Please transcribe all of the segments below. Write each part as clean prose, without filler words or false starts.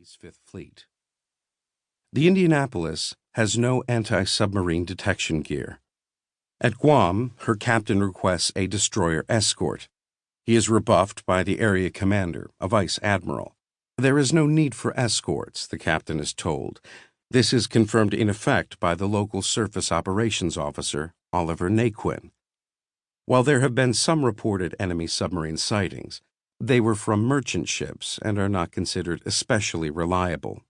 Navy's Fifth Fleet. The Indianapolis has no anti-submarine detection gear. At Guam, her captain requests a destroyer escort. He is rebuffed by the area commander, a vice admiral. There is no need for escorts, the captain is told. This is confirmed in effect by the local surface operations officer, Oliver Newcomb. While there have been some reported enemy submarine sightings, they were from merchant ships and are not considered especially reliable.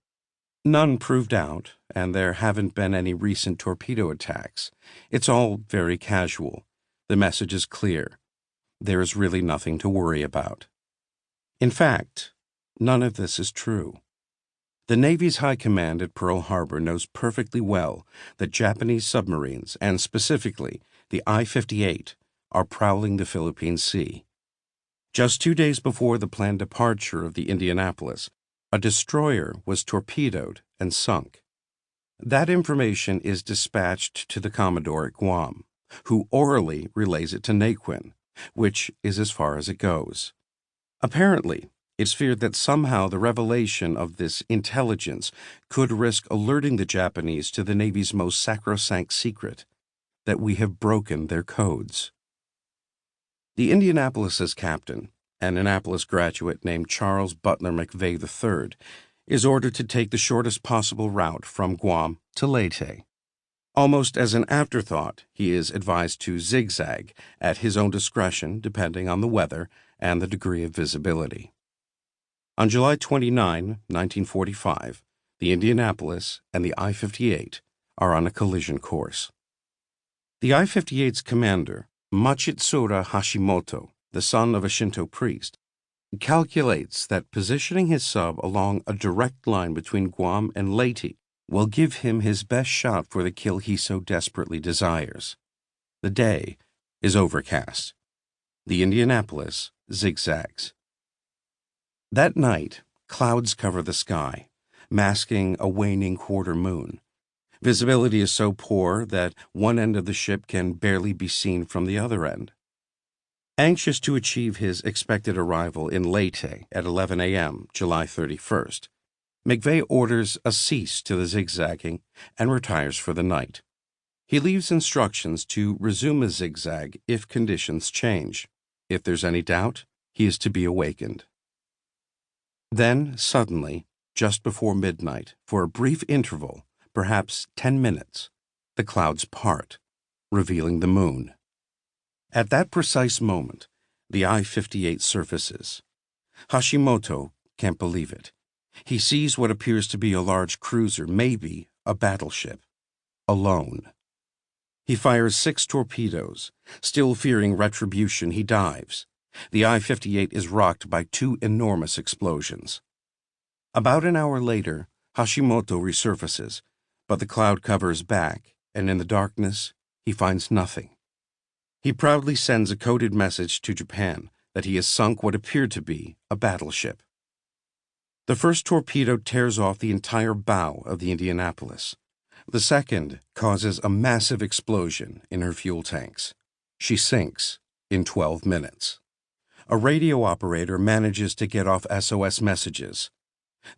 None proved out, and there haven't been any recent torpedo attacks. It's all very casual. The message is clear. There is really nothing to worry about. In fact, none of this is true. The Navy's High Command at Pearl Harbor knows perfectly well that Japanese submarines, and specifically the I-58, are prowling the Philippine Sea. Just 2 days before the planned departure of the Indianapolis, a destroyer was torpedoed and sunk. That information is dispatched to the Commodore at Guam, who orally relays it to Newcomb, which is as far as it goes. Apparently, it's feared that somehow the revelation of this intelligence could risk alerting the Japanese to the Navy's most sacrosanct secret, that we have broken their codes. The Indianapolis's captain, an Annapolis graduate named Charles Butler McVeigh III, is ordered to take the shortest possible route from Guam to Leyte. Almost as an afterthought, he is advised to zigzag at his own discretion depending on the weather and the degree of visibility. On July 29, 1945, the Indianapolis and the I-58 are on a collision course. The I-58's commander, Machitsura Hashimoto, the son of a Shinto priest, calculates that positioning his sub along a direct line between Guam and Leyte will give him his best shot for the kill he so desperately desires. The day is overcast. The Indianapolis zigzags. That night, clouds cover the sky, masking a waning quarter moon. Visibility is so poor that one end of the ship can barely be seen from the other end. Anxious to achieve his expected arrival in Leyte at 11 a.m., July 31st, McVeigh orders a cease to the zigzagging and retires for the night. He leaves instructions to resume a zigzag if conditions change. If there's any doubt, he is to be awakened. Then, suddenly, just before midnight, for a brief interval, perhaps 10 minutes, the clouds part, revealing the moon. At that precise moment, the I-58 surfaces. Hashimoto can't believe it. He sees what appears to be a large cruiser, maybe a battleship, alone. He fires 6 torpedoes. Still fearing retribution, he dives. The I-58 is rocked by 2 enormous explosions. About an hour later, Hashimoto resurfaces, but the cloud cover is back, and in the darkness, he finds nothing. He proudly sends a coded message to Japan that he has sunk what appeared to be a battleship. The first torpedo tears off the entire bow of the Indianapolis. The second causes a massive explosion in her fuel tanks. She sinks in 12 minutes. A radio operator manages to get off SOS messages.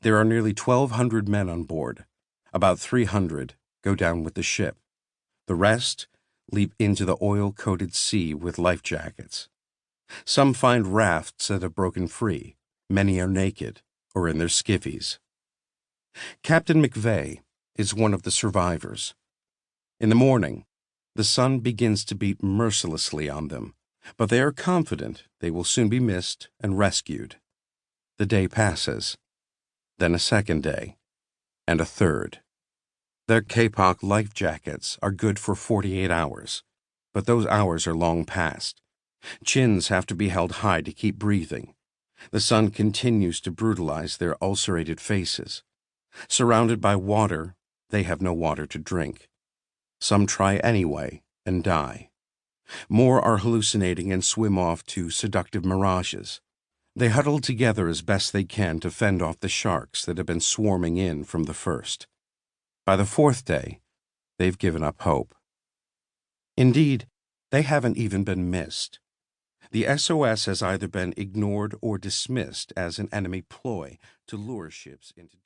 There are nearly 1,200 men on board. About 300 go down with the ship. The rest leap into the oil-coated sea with life jackets. Some find rafts that have broken free. Many are naked or in their skivvies. Captain McVeigh is one of the survivors. In the morning, the sun begins to beat mercilessly on them, but they are confident they will soon be missed and rescued. The day passes, then a second day, and a third. Their Kapok life jackets are good for 48 hours, but those hours are long past. Chins have to be held high to keep breathing. The sun continues to brutalize their ulcerated faces. Surrounded by water, they have no water to drink. Some try anyway and die. More are hallucinating and swim off to seductive mirages. They huddle together as best they can to fend off the sharks that have been swarming in from the first. By the 4th day, they've given up hope. Indeed, they haven't even been missed. The SOS has either been ignored or dismissed as an enemy ploy to lure ships into